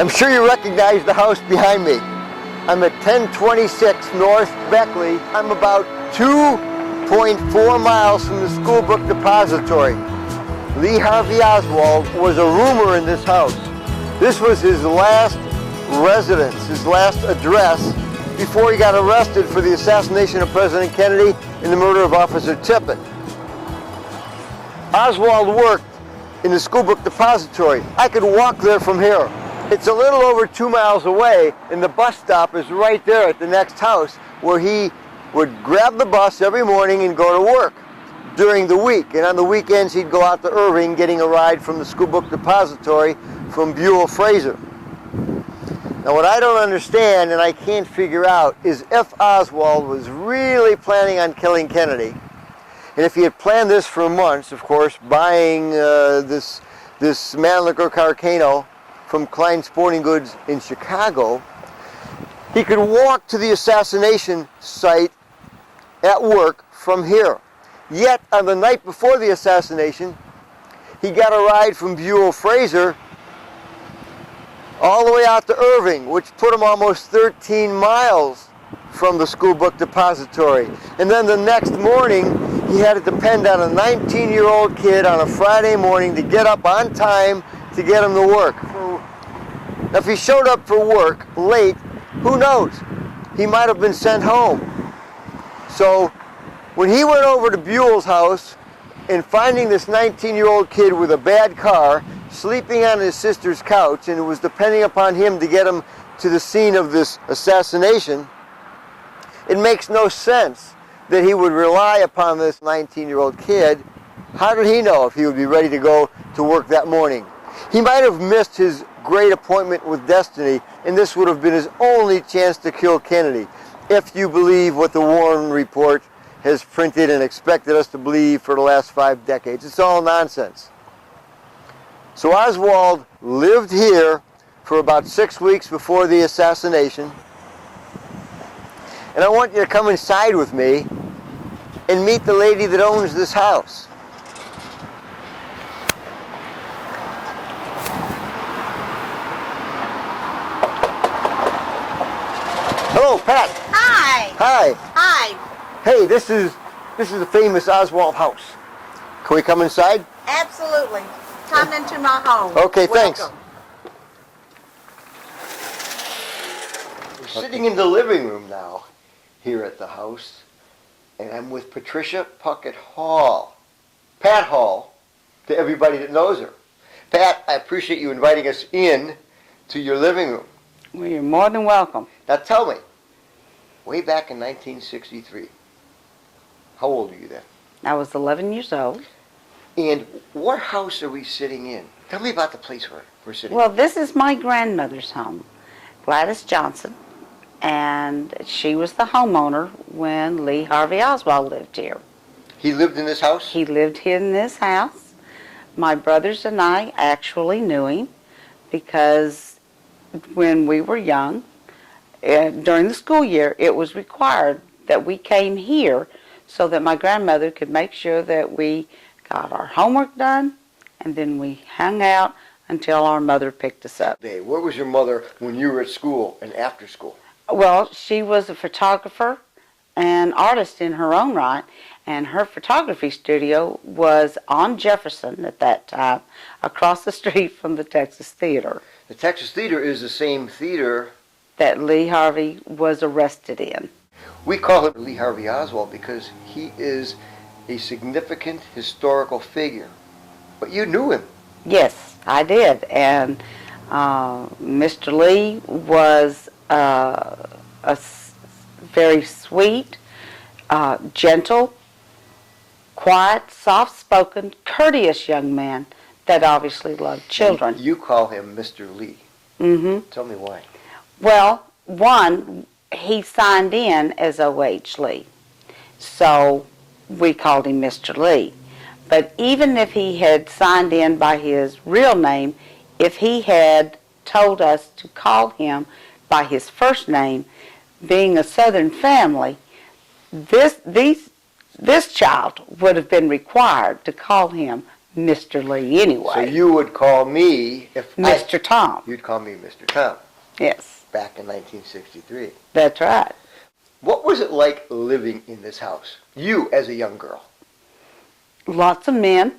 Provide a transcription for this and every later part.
I'm sure you recognize the house behind me. I'm at 1026 North Beckley. I'm about 2.4 miles from the school book depository. Lee Harvey Oswald was a roomer in this house. This was his last residence, his last address, before he got arrested for the assassination of President Kennedy and the murder of Officer Tippit. Oswald worked in the school book depository. I could walk there from here. It's a little over 2 miles away, and the bus stop is right there at the next house, where he would grab the bus every morning and go to work during the week. And on the weekends, he'd go out to Irving, getting a ride from the school book depository from Buell Fraser. Now, what I don't understand and I can't figure out is if Oswald was really planning on killing Kennedy, and if he had planned this for months, of course, buying this Mannlicher Carcano from Klein Sporting Goods in Chicago, he could walk to the assassination site at work from here. Yet, on the night before the assassination, he got a ride from Buell Fraser all the way out to Irving, which put him almost 13 miles from the school book depository. And then the next morning, he had to depend on a 19-year-old kid on a Friday morning to get up on time to get him to work. Now, if he showed up for work late, who knows? He might have been sent home. So when he went over to Buell's house and finding this 19-year-old kid with a bad car, sleeping on his sister's couch, and it was depending upon him to get him to the scene of this assassination, it makes no sense that he would rely upon this 19-year-old kid. How did he know if he would be ready to go to work that morning? He might have missed his great appointment with destiny, and this would have been his only chance to kill Kennedy, if you believe what the Warren Report has printed and expected us to believe for the last 5 decades. It's all nonsense. So Oswald lived here for about 6 weeks before the assassination, and I want you to come inside with me and meet the lady that owns this house. Hello, Pat. Hi. Hi. Hi. Hey, this is the famous Oswald house. Can we come inside? Absolutely. Come into my home. Okay, thanks. Welcome. We're sitting in the living room now here at the house, and I'm with Patricia Puckett-Hall. Pat Hall, to everybody that knows her. Pat, I appreciate you inviting us in to your living room. Well, you're more than welcome. Now tell me, way back in 1963, how old were you then? I was 11 years old. And what house are we sitting in? Tell me about the place we're sitting Well, this is my grandmother's home, Gladys Johnson, and she was the homeowner when Lee Harvey Oswald lived here. He lived in this house? He lived here in this house. My brothers and I actually knew him because when we were young, during the school year, it was required that we came here so that my grandmother could make sure that we got our homework done, and then we hung out until our mother picked us up. Where was your mother when you were at school and after school? Well, she was a photographer and artist in her own right, and her photography studio was on Jefferson at that time, across the street from the Texas Theater. The Texas Theater is the same theater that Lee Harvey was arrested in. We call him Lee Harvey Oswald because he is a significant historical figure. But you knew him. Yes, I did. And Mr. Lee was a very sweet, gentle, quiet, soft-spoken, courteous young man that obviously loved children. You call him Mr. Lee. Mm-hmm. Tell me why. Well, one, he signed in as O.H. Lee, so we called him Mr. Lee. But even if he had signed in by his real name, if he had told us to call him by his first name, being a Southern family, this child would have been required to call him Mr. Lee anyway. So you would call me Mr. Tom. You'd call me Mr. Tom. Yes. Back in 1963. That's right. What was it like living in this house? You as a young girl. Lots of men.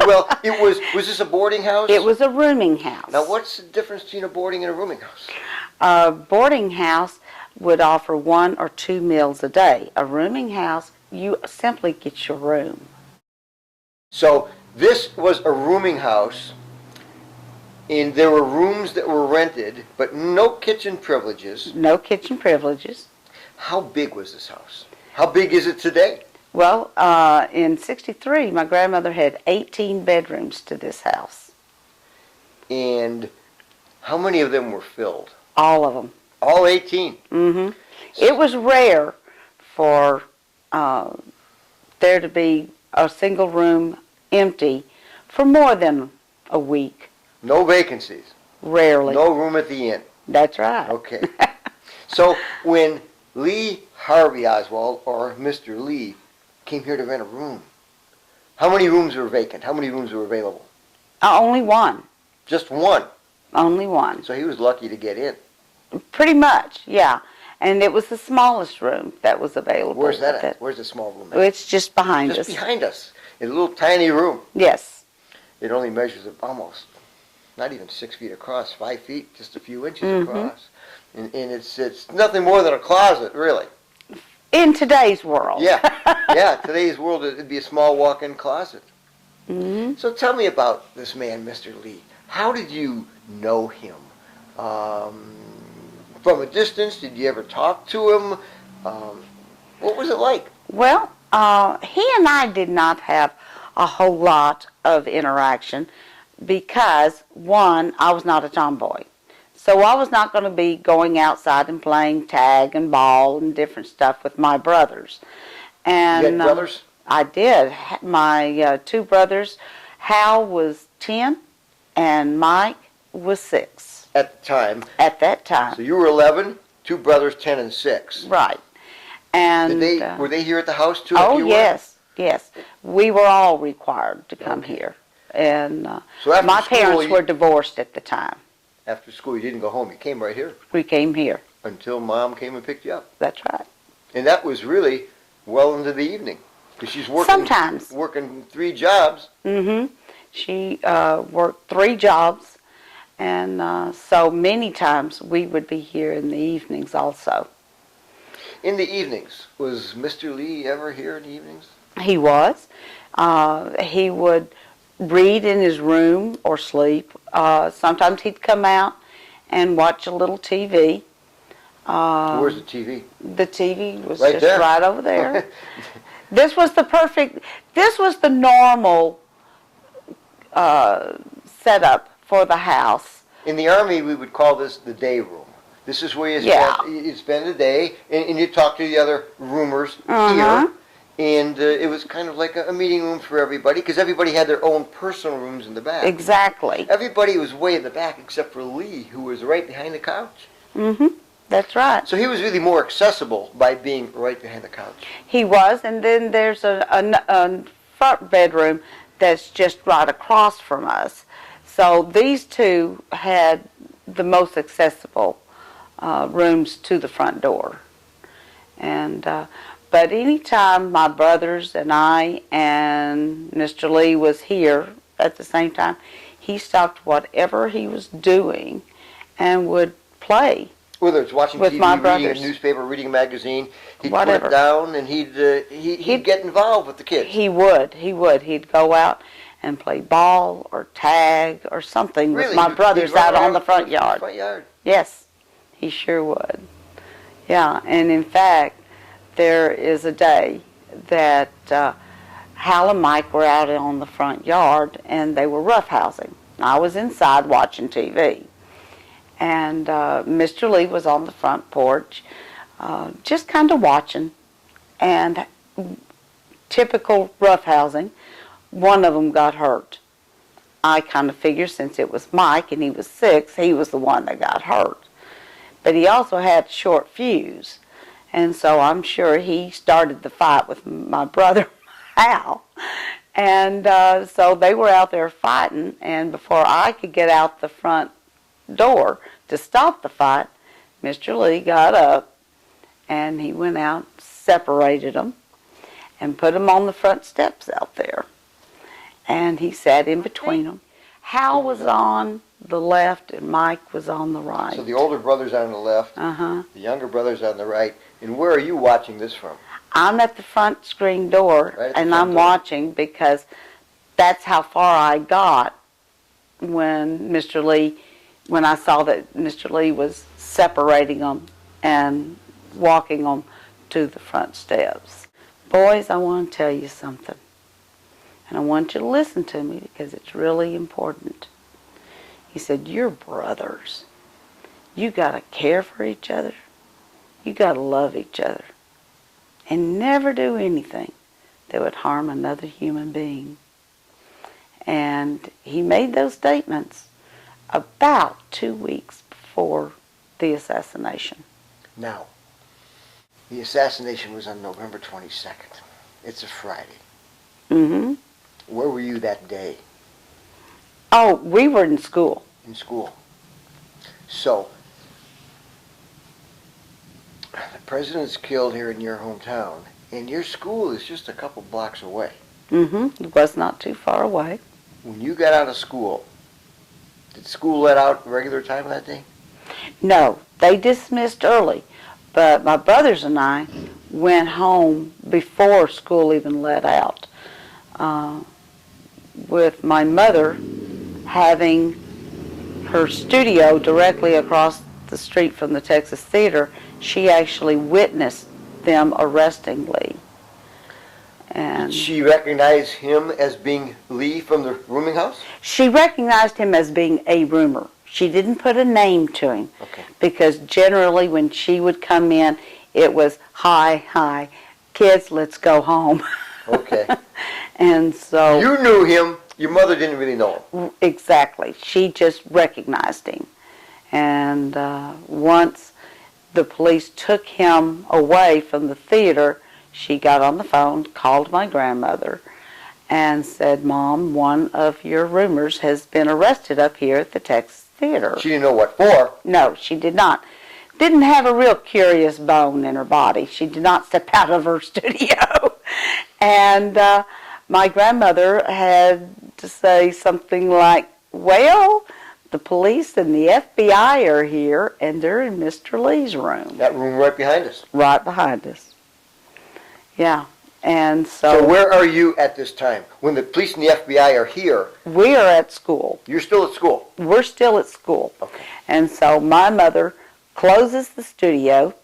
Well, was this a boarding house? It was a rooming house. Now, what's the difference between a boarding and a rooming house? A boarding house would offer 1 or 2 meals a day. A rooming house, you simply get your room. So this was a rooming house, and there were rooms that were rented, but no kitchen privileges. No kitchen privileges. How big was this house? How big is it today? Well, in '63, my grandmother had 18 bedrooms to this house. And how many of them were filled? All of them. All 18? Mm-hmm. It was rare for there to be a single room empty for more than a week. No vacancies? Rarely. No room at the inn? That's right. Okay. So when Lee Harvey Oswald, or Mr. Lee, came here to rent a room, how many rooms were vacant? How many rooms were available? Only one. Just one? Only one. So he was lucky to get in. Pretty much, yeah. And it was the smallest room that was available. Where's that at? Where's the small room at? It's just behind us. Just behind us. In a little tiny room. Yes. It only measures almost, not even 6 feet across, 5 feet, just a few inches across. And it's nothing more than a closet, really. In today's world. Yeah. Yeah, today's world, it'd be a small walk-in closet. Mm-hmm. So tell me about this man, Mr. Lee. How did you know him? From a distance, did you ever talk to him? What was it like? Well, he and I did not have a whole lot of interaction because, one, I was not a tomboy. So I was not going to be going outside and playing tag and ball and different stuff with my brothers. And You had brothers? I did. My 2 brothers, Hal was 10 and Mike was 6. At the time. At that time. So you were 11, 2 brothers, 10 and 6. Right. And Were they here at the house too? Oh, yes, yes. We were all required to come here. And So after my school, parents were divorced at the time. After school, you didn't go home. You came right here We came here. until Mom came and picked you up. That's right. And that was really well into the evening. Because she's working, Sometimes. working 3 jobs. Mm-hmm. She worked 3 jobs. And so many times we would be here in the evenings also. In the evenings, was Mr. Lee ever here in the evenings? He was. He would read in his room or sleep. Sometimes he'd come out and watch a little TV. Where's the TV? The TV was Right just there. right over there. This was the normal setup for the house. In the Army, we would call this the day room. This is where you'd spend the day, and you'd talk to the other roomers here. And it was kind of like a meeting room for everybody, because everybody had their own personal rooms in the back. Exactly. Everybody was way in the back except for Lee, who was right behind the couch. Mm-hmm. That's right. So he was really more accessible by being right behind the couch. He was, and then there's a front bedroom that's just right across from us. So these 2 had the most accessible rooms to the front door. And but anytime my brothers and I and Mr. Lee was here at the same time, he stopped whatever he was doing and would play. Whether it's watching With TV, my reading a brothers. newspaper, reading a magazine, he'd Whatever. put it down and he'd get involved with the kids. He would. He'd go out and play ball or tag or something with my brothers He'd run out on the around front yard. Front yard. Yes, he sure would. Yeah, and in fact, there is a day that Hal and Mike were out on the front yard and they were roughhousing. I was inside watching TV. And Mr. Lee was on the front porch just kind of watching. And typical roughhousing, one of them got hurt. I kind of figured since it was Mike and he was 6, he was the one that got hurt. But he also had short fuse. And so I'm sure he started the fight with my brother, Hal. And so they were out there fighting, and before I could get out the front door to stop the fight, Mr. Lee got up, and he went out, separated them, and put them on the front steps out there. And he sat in between them. Hal was on the left, and Mike was on the right. So the older brother's on the left, the younger brother's on the right. And where are you watching this from? I'm at the front screen door, Right at the and front I'm door. watching because that's how far I got when I saw that Mr. Lee was separating them and walking them to the front steps. Boys, I want to tell you something, and I want you to listen to me because it's really important. He said, you're brothers. You got to care for each other. You got to love each other. And never do anything that would harm another human being. And he made those statements about 2 weeks before the assassination. Now, the assassination was on November 22nd. It's a Friday. Mm-hmm. Where were you that day? Oh, we were in school. In school. So, the president's killed here in your hometown, and your school is just a couple blocks away. Mm-hmm. It was not too far away. When you got out of school, did school let out regular time that day? No, they dismissed early, but my brothers and I went home before school even let out. With my mother having her studio directly across the street from the Texas Theater, she actually witnessed them arresting Lee. And Did she recognize him as being Lee from the rooming house? she recognized him as being a roomer. She didn't put a name to him. Okay. Because generally when she would come in, it was, hi, kids, let's go home. Okay. And so... You knew him. Your mother didn't really know him. Exactly. She just recognized him. And once the police took him away from the theater, she got on the phone, called my grandmother, and said, Mom, one of your roomers has been arrested up here at the Texas Theater. She didn't know what for. No, she did not. Didn't have a real curious bone in her body. She did not step out of her studio. And my grandmother had to say something like, well, the police and the FBI are here, and they're in Mr. Lee's room. That room right behind us. Right behind us. Yeah. And so... So where are you at this time? When the police and the FBI are here, we are at school. you're still at school. We're still at school. Okay. And so my mother closes the studio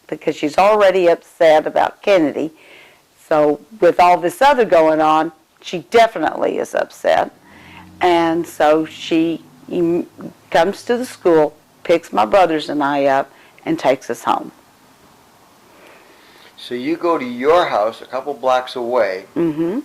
because she's already upset about Kennedy. So with all this other going on, she definitely is upset. And so she comes to the school, picks my brothers and I up, and takes us home. So you go to your house a couple blocks away, Mm-hmm.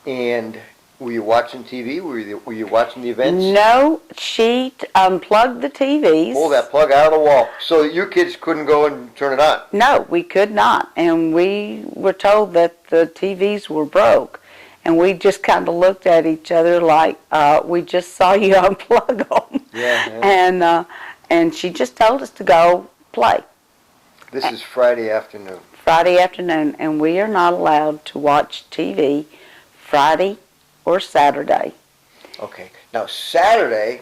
and were you watching TV? Were you watching the events? No, she unplugged the TVs. Pull that plug out of the wall so that your kids couldn't go and turn it on. No, we could not. And we were told that the TVs were broke. And we just kind of looked at each other like, we just saw you unplug them. Yeah. And she just told us to go play. This is Friday afternoon. Friday afternoon, and we are not allowed to watch TV Friday or Saturday. Okay. Now, Saturday,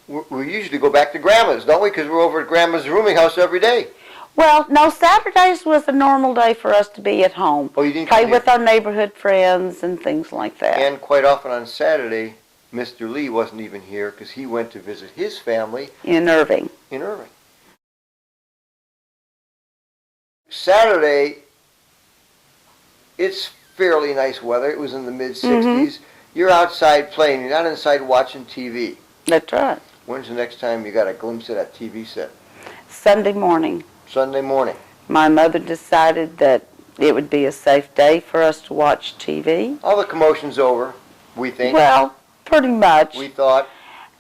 we usually go back to Grandma's, don't we? Because we're over at Grandma's rooming house every day. Well, no, Saturdays was a normal day for us to be at home. Oh, you didn't play come with here? our neighborhood friends and things like that. And quite often on Saturday, Mr. Lee wasn't even here because he went to visit his family In Irving. in Irving. Saturday, it's fairly nice weather. It was in the mid-60s. You're outside playing. You're not inside watching TV. That's right. When's the next time you got a glimpse of that TV set? Sunday morning. Sunday morning. My mother decided that it would be a safe day for us to watch TV. All the commotion's over, we think. Well, pretty much. We thought.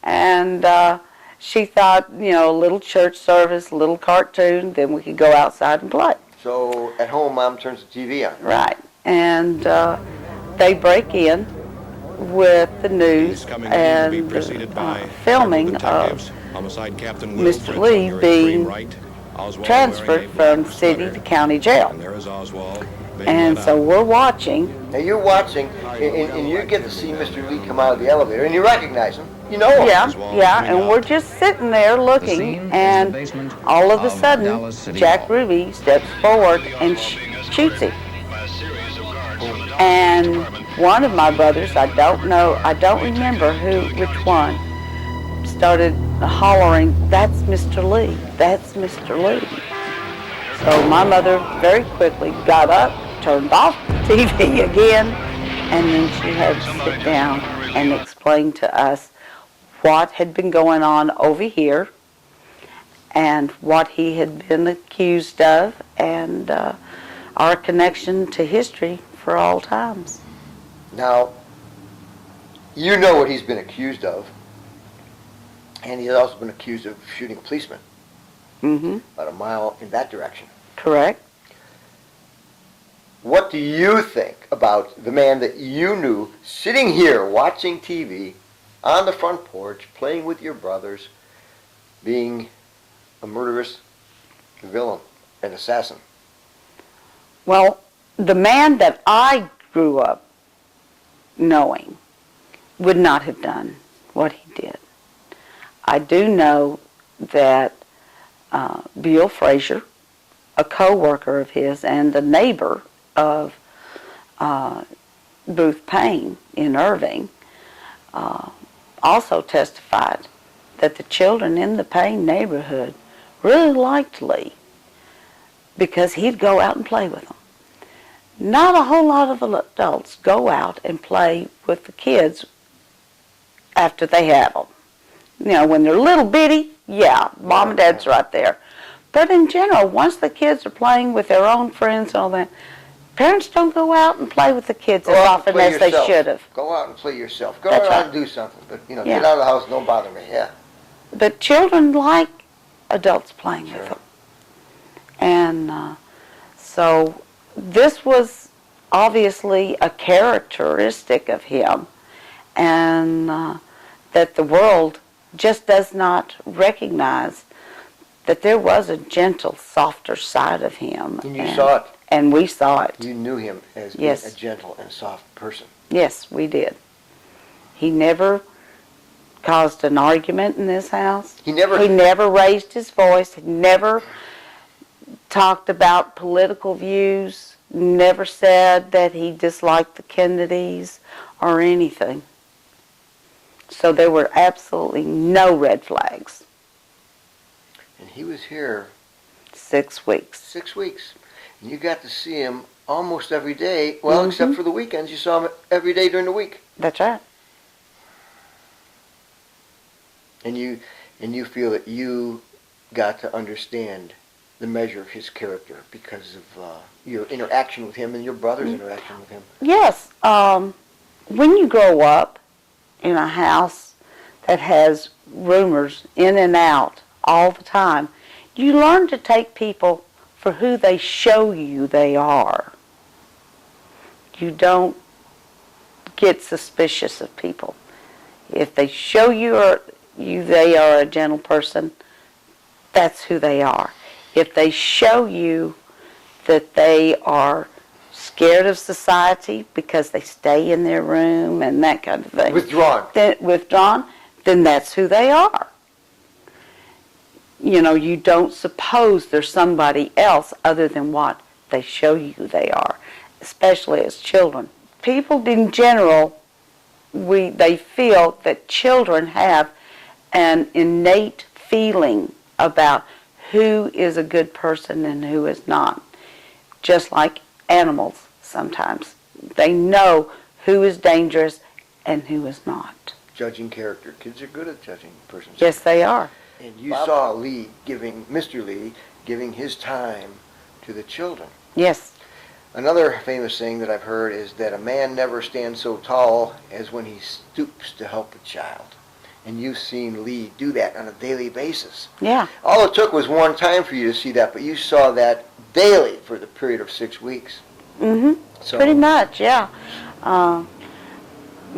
And she thought, a little church service, a little cartoon, then we could go outside and play. So at home, Mom turns the TV on. Right. And they break in with the He's news coming in to be and preceded by filming several of detectives. Homicide Captain Will Mr. Fritz Lee on your being extreme right. Oswald transferred wearing a black from city sweater. to county jail. And there is Oswald being And led so out. we're watching. Now you're watching, and you get to see Mr. Lee come out of the elevator, and you recognize him. You know him. Yeah, and we're just sitting there looking, and all of a sudden, Jack Ruby steps forward and shoots him. And one of my brothers, I don't remember which one, started hollering, "That's Mr. Lee, that's Mr. Lee." So my mother very quickly got up, turned off the TV again, and then she had to sit down and explain to us what had been going on over here and what he had been accused of, and our connection to history for all times. Now, you know what he's been accused of, and he's also been accused of shooting a policeman Mm-hmm. about a mile in that direction. Correct. What do you think about the man that you knew sitting here watching TV on the front porch, playing with your brothers, being a murderous villain, an assassin? Well, the man that I grew up knowing would not have done what he did. I do know that Bill Frazier, a co-worker of his and a neighbor of Booth Payne in Irving, also testified that the children in the Payne neighborhood really liked Lee because he'd go out and play with them. Not a whole lot of adults go out and play with the kids after they have them. You know, when they're little bitty, yeah, mom and dad's right there. But in general, once the kids are playing with their own friends and all that, parents don't go out and play with the kids as often as they should have. Go out and play yourself. Go That's out right. and do something. But, Yeah. get out of the house, don't bother me. Yeah. But children like adults playing with Sure. them. And so this was obviously a characteristic of him, and that the world just does not recognize that there was a gentle, softer side of him. And you saw it. And we saw it. You knew him as Yes. being a gentle and soft person. Yes, we did. He never caused an argument in this house. He never... He never raised his voice. He never talked about political views. Never said that he disliked the Kennedys or anything. So there were absolutely no red flags. And he was here 6 weeks. 6 weeks. And you got to see him almost every day. Well, except for the weekends. You saw him every day during the week. That's right. And you feel that you got to understand the measure of his character because of your interaction with him and your brother's interaction with him. Yes. When you grow up in a house that has rumors in and out all the time, you learn to take people for who they show you they are. You don't get suspicious of people. If they show you they are a gentle person, that's who they are. If they show you that they are scared of society because they stay in their room and that kind of thing. Withdrawn, then that's who they are. You know, you don't suppose there's somebody else other than what they show you they are, especially as children. People in general, they feel that children have an innate feeling about who is a good person and who is not. Just like animals sometimes. They know who is dangerous and who is not. Judging character. Kids are good at judging persons. Yes, they are. And you saw Mr. Lee giving his time to the children. Yes. Another famous saying that I've heard is that a man never stands so tall as when he stoops to help a child. And you've seen Lee do that on a daily basis. Yeah. All it took was one time for you to see that, but you saw that daily for the period of 6 weeks. Mm-hmm. So, Pretty much, yeah.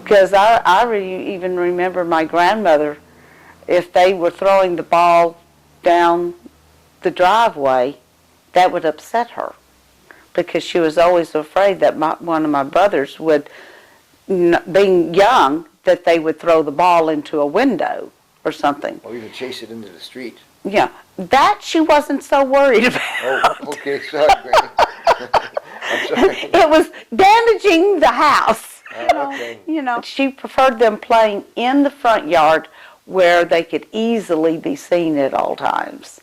Because even remember my grandmother, if they were throwing the ball down the driveway, that would upset her. Because she was always afraid that one of my brothers would, being young, that they would throw the ball into a window or something. Or even chase it into the street. Yeah, that she wasn't so worried about. Oh, okay, sorry, Granny. I'm sorry. It was damaging the house. Okay. She preferred them playing in the front yard where they could easily be seen at all times.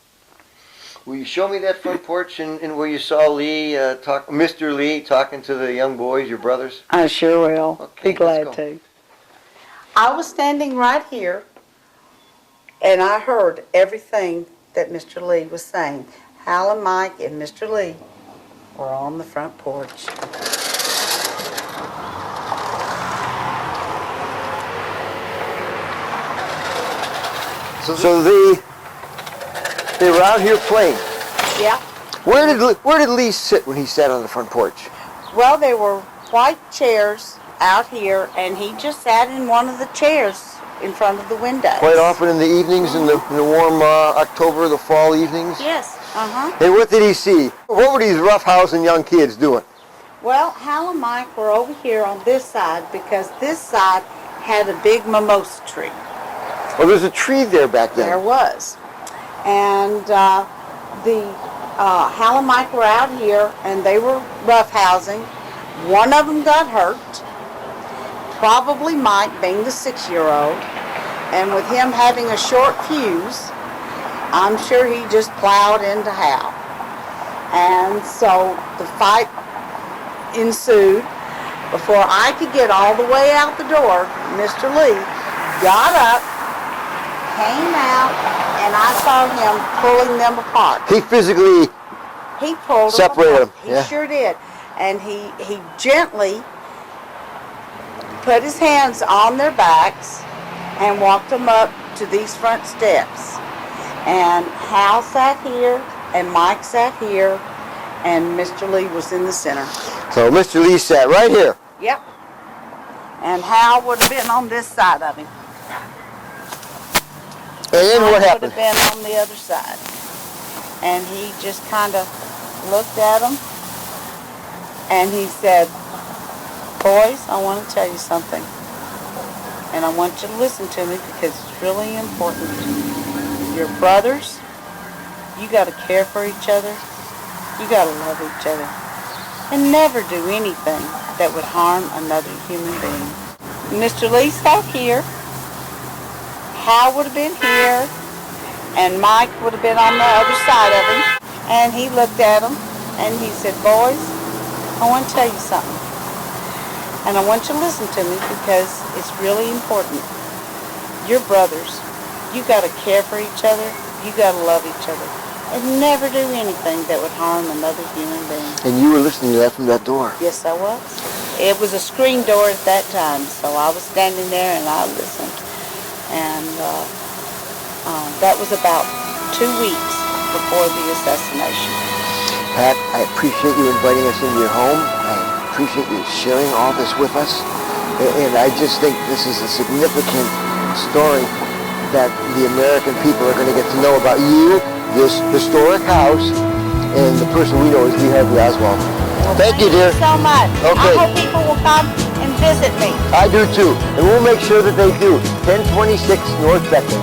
Will you show me that front porch and where you saw Lee, Mr. Lee talking to the young boys, your brothers? I sure will. Okay, Be glad let's go. to. I was standing right here, and I heard everything that Mr. Lee was saying. Hal and Mike and Mr. Lee were on the front porch. So they were out here playing. Yeah. Where did Lee sit when he sat on the front porch? Well, there were white chairs out here, and he just sat in one of the chairs in front of the window. Quite often in the evenings, in the warm October, the fall evenings? Yes. Uh-huh. And what did he see? What were these roughhousing young kids doing? Well, Hal and Mike were over here on this side because this side had a big mimosa tree. Well, there's a tree there back then. There was. And Hal and Mike were out here, and they were roughhousing. One of them got hurt, probably Mike being the 6-year-old, and with him having a short fuse, I'm sure he just plowed into Hal. And so the fight ensued. Before I could get all the way out the door, Mr. Lee got up, came out, and I saw him pulling them apart. He physically He pulled separated them apart. them. Yeah. He sure did. And he gently put his hands on their backs and walked them up to these front steps. And Hal sat here, and Mike sat here, and Mr. Lee was in the center. So Mr. Lee sat right here. Yep. And Hal would have been on this side of him. And then what Mike happened? would have been on the other side. And he just kind of looked at them, and he said, "Boys, I want to tell you something. And I want you to listen to me because it's really important. You're brothers. You got to care for each other. You got to love each other. And never do anything that would harm another human being." Mr. Lee sat here. Hal would have been here. And Mike would have been on the other side of him. And he looked at them and he said, "Boys, I want to tell you something. And I want you to listen to me because it's really important. You're brothers. You got to care for each other. You got to love each other. And never do anything that would harm another human being." And you were listening to that from that door. Yes, I was. It was a screen door at that time, so I was standing there and I listened. And that was about 2 weeks before the assassination. Pat, I appreciate you inviting us into your home. I appreciate you sharing all this with us. And I just think this is a significant story that the American people are going to get to know about you, this historic house, and the person we know is Lee Harvey Oswald. Thank you, dear. So much. Okay. I hope people will come and visit me. I do too. And we'll make sure that they do. 1026 North Beckley.